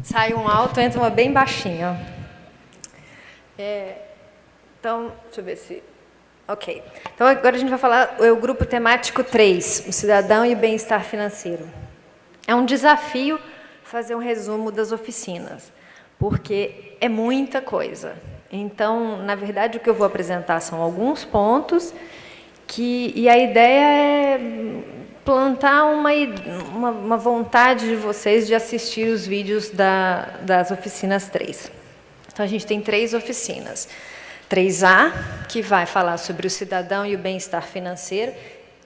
Sai um alto, entra uma bem baixinha. Então, deixa eu ver se... Ok. Então, agora a gente vai falar o grupo temático 3, o cidadão e o bem-estar financeiro. É um desafio fazer um resumo das oficinas, porque é muita coisa. Então, na verdade, o que eu vou apresentar são alguns pontos, e a ideia é plantar uma vontade de vocês de assistir os vídeos das oficinas 3. Então, a gente tem 3 oficinas. 3A, que vai falar sobre o cidadão e o bem-estar financeiro.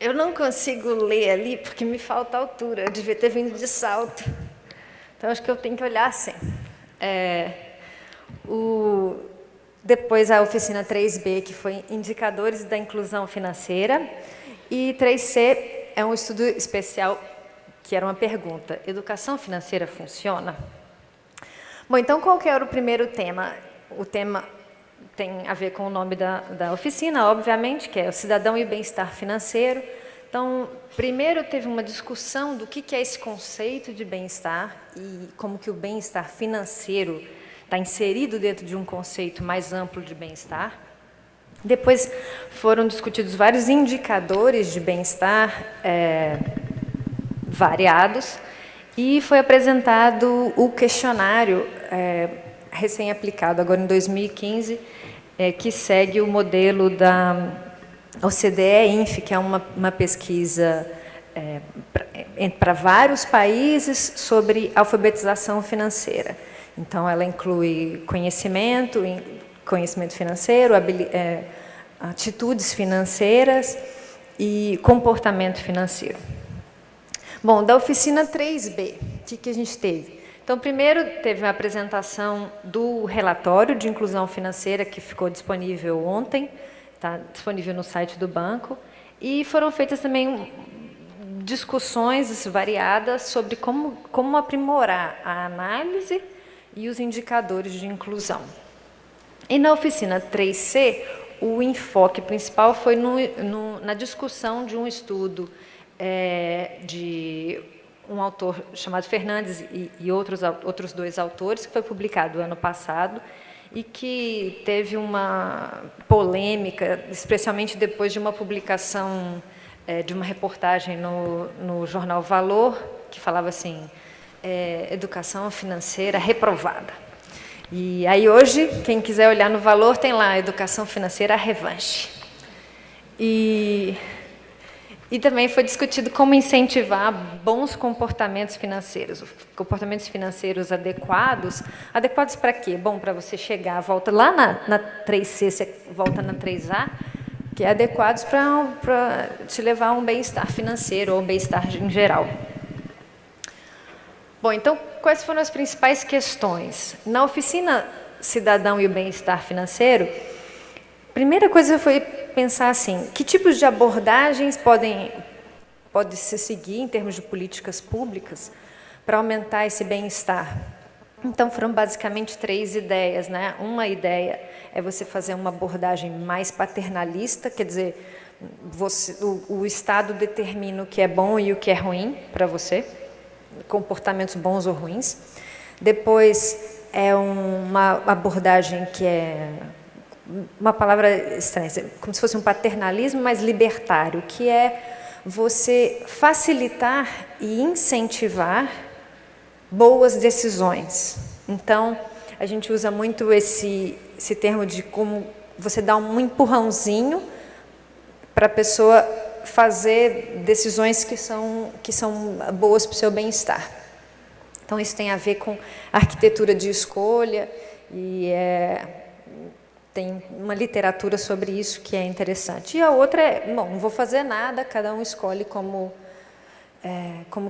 Eu não consigo ler ali porque me falta altura, eu devia ter vindo de salto. Então, acho que eu tenho que olhar assim. Depois a oficina 3B, que foi Indicadores da Inclusão Financeira. E 3C é um estudo especial, que era uma pergunta: educação financeira funciona? Bom, então, qual que era o primeiro tema? O tema tem a ver com o nome da oficina, obviamente, que é o cidadão e o bem-estar financeiro. Então, primeiro teve uma discussão do que é esse conceito de bem-estar e como que o bem-estar financeiro está inserido dentro de um conceito mais amplo de bem-estar. Depois foram discutidos vários indicadores de bem-estar variados e foi apresentado o questionário recém-aplicado, agora em 2015, que segue o modelo da OCDE-INF, que é uma pesquisa para vários países sobre alfabetização financeira. Então, ela inclui conhecimento financeiro, atitudes financeiras e comportamento financeiro. Bom, da oficina 3B, o que a gente teve? Então, primeiro teve a apresentação do relatório de inclusão financeira, que ficou disponível ontem, está disponível no site do banco, e foram feitas também discussões variadas sobre como aprimorar a análise e os indicadores de inclusão. E na oficina 3C, o enfoque principal foi na discussão de um estudo de um autor chamado Fernandes e outros 2 autores, que foi publicado ano passado e que teve uma polêmica, especialmente depois de uma publicação de uma reportagem no jornal Valor, que falava assim: educação financeira reprovada. E aí hoje, quem quiser olhar no Valor, tem lá educação financeira a revanche. E também foi discutido como incentivar bons comportamentos financeiros adequados. Adequados para quê? Bom, para você chegar, volta lá na 3C, você volta na 3A, que é adequados para te levar a um bem-estar financeiro ou um bem-estar em geral. Bom, então, quais foram as principais questões? Na oficina Cidadão e o Bem-Estar Financeiro, a primeira coisa foi pensar assim: que tipos de abordagens pode se seguir em termos de políticas públicas para aumentar esse bem-estar? Então, foram basicamente 3 ideias, né? Uma ideia é você fazer uma abordagem mais paternalista, quer dizer, o Estado determina o que é bom e o que é ruim para você, comportamentos bons ou ruins. Depois é uma abordagem que é uma palavra estranha, como se fosse um paternalismo mais libertário, que é você facilitar e incentivar boas decisões. Então, a gente usa muito esse termo de como você dá um empurrãozinho para a pessoa fazer decisões que são boas para o seu bem-estar. Então, isso tem a ver com arquitetura de escolha e tem uma literatura sobre isso que é interessante. E a outra é, bom, não vou fazer nada, cada um escolhe como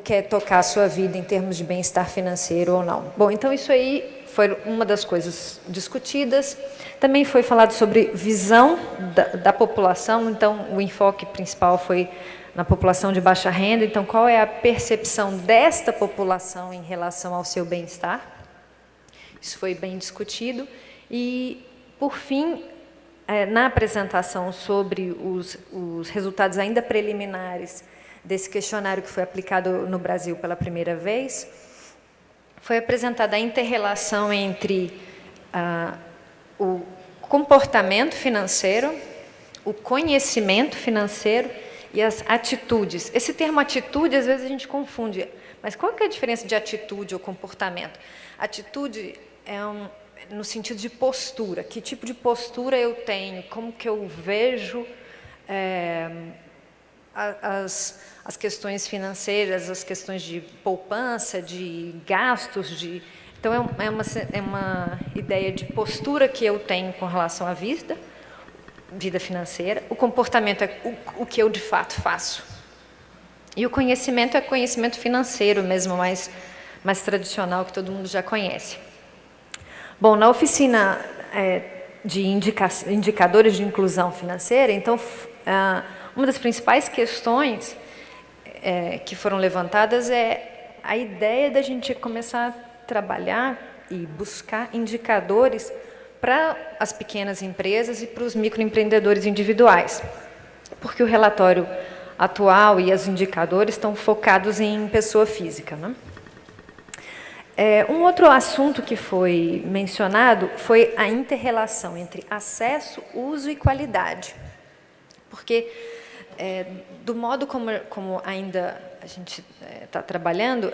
quer tocar a sua vida em termos de bem-estar financeiro ou não. Bom, então isso aí foi uma das coisas discutidas. Também foi falado sobre visão da população, então o enfoque principal foi na população de baixa renda. Então, qual é a percepção desta população em relação ao seu bem-estar? Isso foi bem discutido. E, por fim, na apresentação sobre os resultados ainda preliminares desse questionário que foi aplicado no Brasil pela primeira vez, foi apresentada a inter-relação entre o comportamento financeiro, o conhecimento financeiro e as atitudes. Esse termo atitude, às vezes a gente confunde, mas qual que é a diferença de atitude ou comportamento? Atitude é no sentido de postura. Que tipo de postura eu tenho? Como que eu vejo as questões financeiras, as questões de poupança, de gastos, então é uma ideia de postura que eu tenho com relação à vida financeira. O comportamento é o que eu de fato faço. E o conhecimento é conhecimento financeiro mesmo, mais tradicional, que todo mundo já conhece. Bom, na oficina de indicadores de inclusão financeira, então, uma das principais questões que foram levantadas é a ideia da gente começar a trabalhar e buscar indicadores para as pequenas empresas e para os microempreendedores individuais, porque o relatório atual e os indicadores estão focados em pessoa física, né? Um outro assunto que foi mencionado foi a inter-relação entre acesso, uso e qualidade, porque do modo como ainda a gente está trabalhando,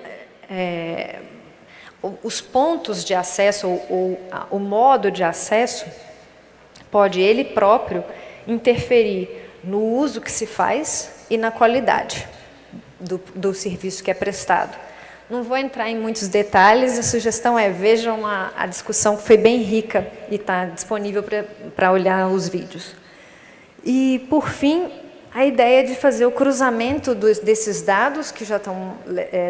os pontos de acesso ou o modo de acesso pode ele próprio interferir no uso que se faz e na qualidade do serviço que é prestado. Não vou entrar em muitos detalhes, a sugestão vejam a discussão, que foi bem rica e está disponível para olhar os vídeos. E, por fim, a ideia de fazer o cruzamento desses dados, que já estão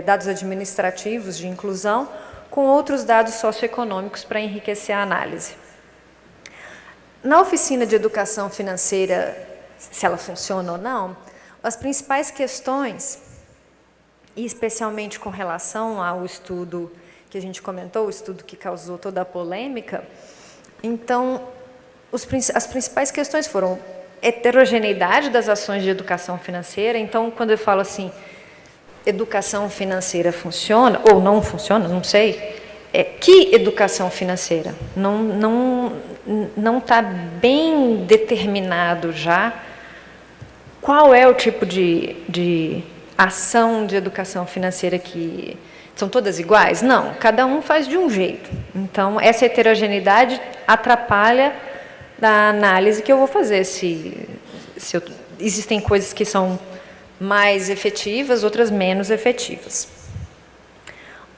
dados administrativos de inclusão, com outros dados socioeconômicos para enriquecer a análise. Na oficina de educação financeira, se ela funciona ou não, as principais questões, e especialmente com relação ao estudo que a gente comentou, o estudo que causou toda a polêmica, então, as principais questões foram heterogeneidade das ações de educação financeira. Então, quando eu falo assim, educação financeira funciona ou não funciona, não sei, que educação financeira? Não está bem determinado já qual é o tipo de ação de educação financeira que são todas iguais? Não, cada um faz de um jeito. Então, essa heterogeneidade atrapalha da análise que eu vou fazer, existem coisas que são mais efetivas, outras menos efetivas.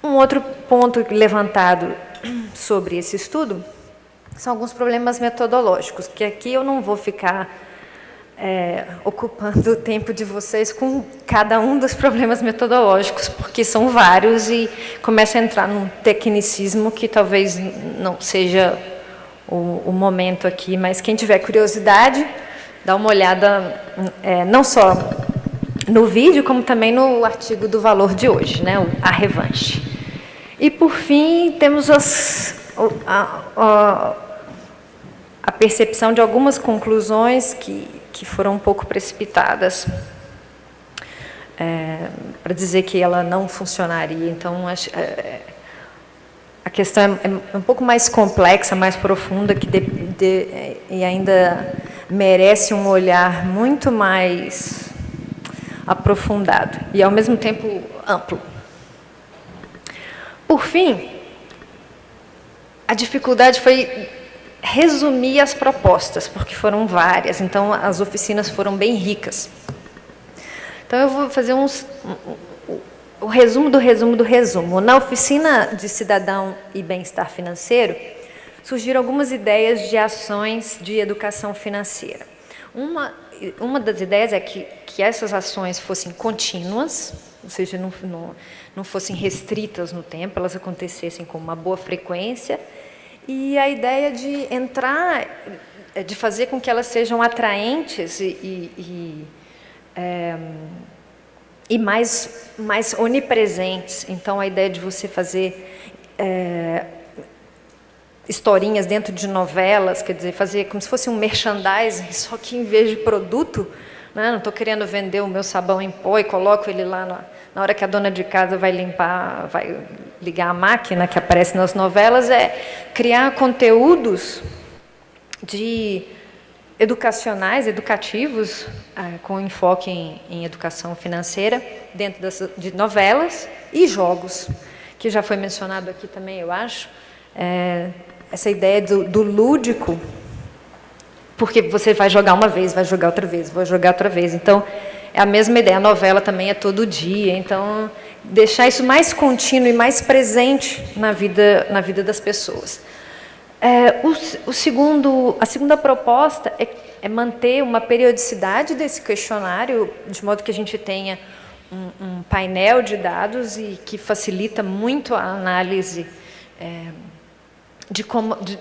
Um outro ponto levantado sobre esse estudo são alguns problemas metodológicos, que aqui eu não vou ficar ocupando o tempo de vocês com cada um dos problemas metodológicos, porque são vários e começa a entrar num tecnicismo que talvez não seja o momento aqui, mas quem tiver curiosidade, dá uma olhada não só no vídeo, como também no artigo do Valor de hoje, né, a revanche. E, por fim, temos a percepção de algumas conclusões que foram um pouco precipitadas, para dizer que ela não funcionaria. Então, a questão é um pouco mais complexa, mais profunda, e ainda merece um olhar muito mais aprofundado e, ao mesmo tempo, amplo. Por fim, a dificuldade foi resumir as propostas, porque foram várias, então as oficinas foram bem ricas. Então, eu vou fazer o resumo do resumo do resumo. Na oficina de cidadão e bem-estar financeiro, surgiram algumas ideias de ações de educação financeira. Uma das ideias é que essas ações fossem contínuas, ou seja, não fossem restritas no tempo, elas acontecessem com uma boa frequência, e a ideia de de fazer com que elas sejam atraentes e mais onipresentes. Então, a ideia de você fazer historinhas dentro de novelas, quer dizer, fazer como se fosse um merchandising, só que em vez de produto, né? Não estou querendo vender o meu sabão em pó e coloco ele lá na hora que a dona de casa vai limpar, vai ligar a máquina que aparece nas novelas. É criar conteúdos educativos, com enfoque em educação financeira, dentro de novelas e jogos, que já foi mencionado aqui também, eu acho. Essa ideia do lúdico, porque você vai jogar uma vez, vai jogar outra vez, vai jogar outra vez. Então, é a mesma ideia. A novela também é todo dia. Então, deixar isso mais contínuo e mais presente na vida das pessoas. A segunda proposta é manter uma periodicidade desse questionário, de modo que a gente tenha um painel de dados e que facilita muito a análise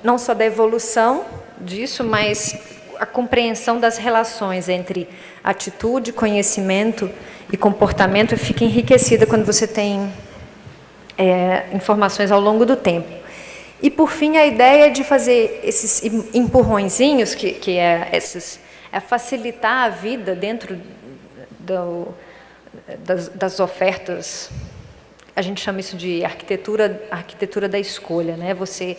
não só da evolução disso, mas a compreensão das relações entre atitude, conhecimento e comportamento fica enriquecida quando você tem informações ao longo do tempo. E, por fim, a ideia de fazer esses empurrõezinhos, que é facilitar a vida dentro das ofertas. A gente chama isso de arquitetura da escolha, né? Você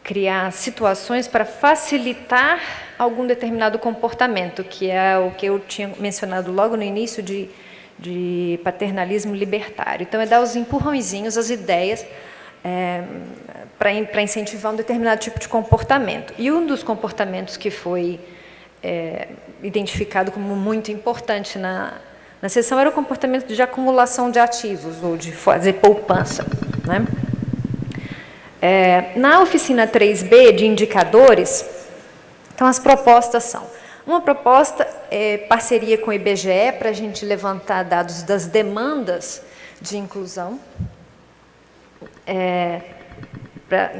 criar situações para facilitar algum determinado comportamento, que é o que eu tinha mencionado logo no início de paternalismo libertário. Então, é dar os empurrõezinhos, as ideias, para incentivar um determinado tipo de comportamento. E um dos comportamentos que foi identificado como muito importante na sessão era o comportamento de acumulação de ativos, ou de fazer poupança, né? Na oficina 3B de indicadores, então as propostas são: uma proposta é parceria com o IBGE para a gente levantar dados das demandas de inclusão, para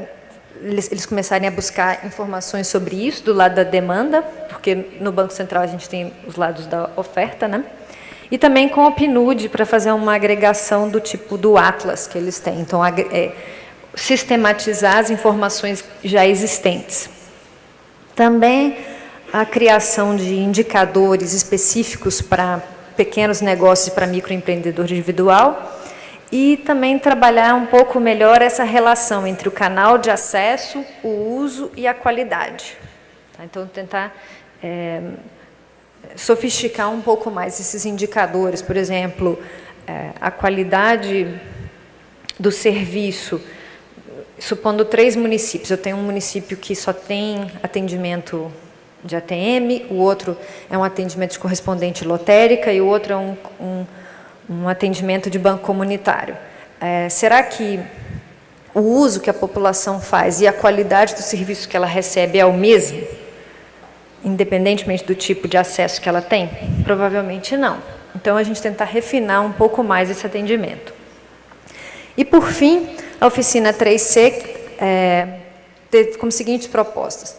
eles começarem a buscar informações sobre isso do lado da demanda, porque no Banco Central a gente tem os lados da oferta, né? E também com o PNUD, para fazer uma agregação do tipo do Atlas que eles têm. Então, sistematizar as informações já existentes. Também a criação de indicadores específicos para pequenos negócios e para microempreendedor individual, e também trabalhar um pouco melhor essa relação entre o canal de acesso, o uso e a qualidade. Então, tentar sofisticar um pouco mais esses indicadores. Por exemplo, a qualidade do serviço. Supondo 3 municípios, eu tenho um município que só tem atendimento de ATM, o outro é um atendimento de correspondente lotérica e o outro é um atendimento de banco comunitário. Será que o uso que a população faz e a qualidade do serviço que ela recebe é o mesmo, independentemente do tipo de acesso que ela tem? Provavelmente não. Então, a gente tentar refinar um pouco mais esse atendimento. E, por fim, a oficina 3C teve como seguintes propostas: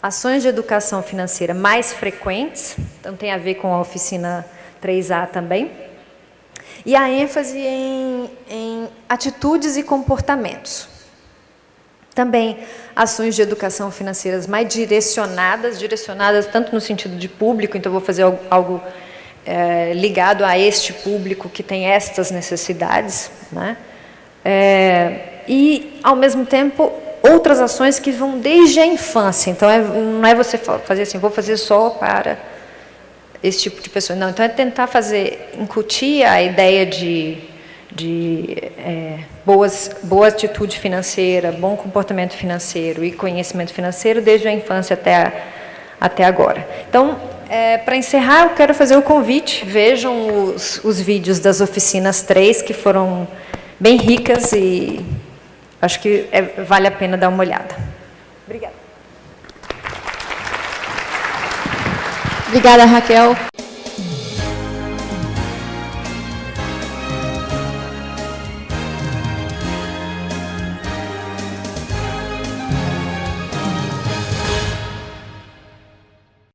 ações de educação financeira mais frequentes, então tem a ver com a oficina 3A também, e a ênfase em atitudes e comportamentos. Também ações de educação financeiras mais direcionadas tanto no sentido de público, então vou fazer algo ligado a este público que tem estas necessidades, né? E, ao mesmo tempo, outras ações que vão desde a infância. Então, não é você fazer assim, vou fazer só para esse tipo de pessoa. Não, então é tentar incutir a ideia de boa atitude financeira, bom comportamento financeiro e conhecimento financeiro desde a infância até agora. Então, para encerrar, eu quero fazer o convite. Vejam os vídeos das oficinas 3, que foram bem ricas, e acho que vale a pena dar uma olhada. Obrigada. Obrigada, Raquel.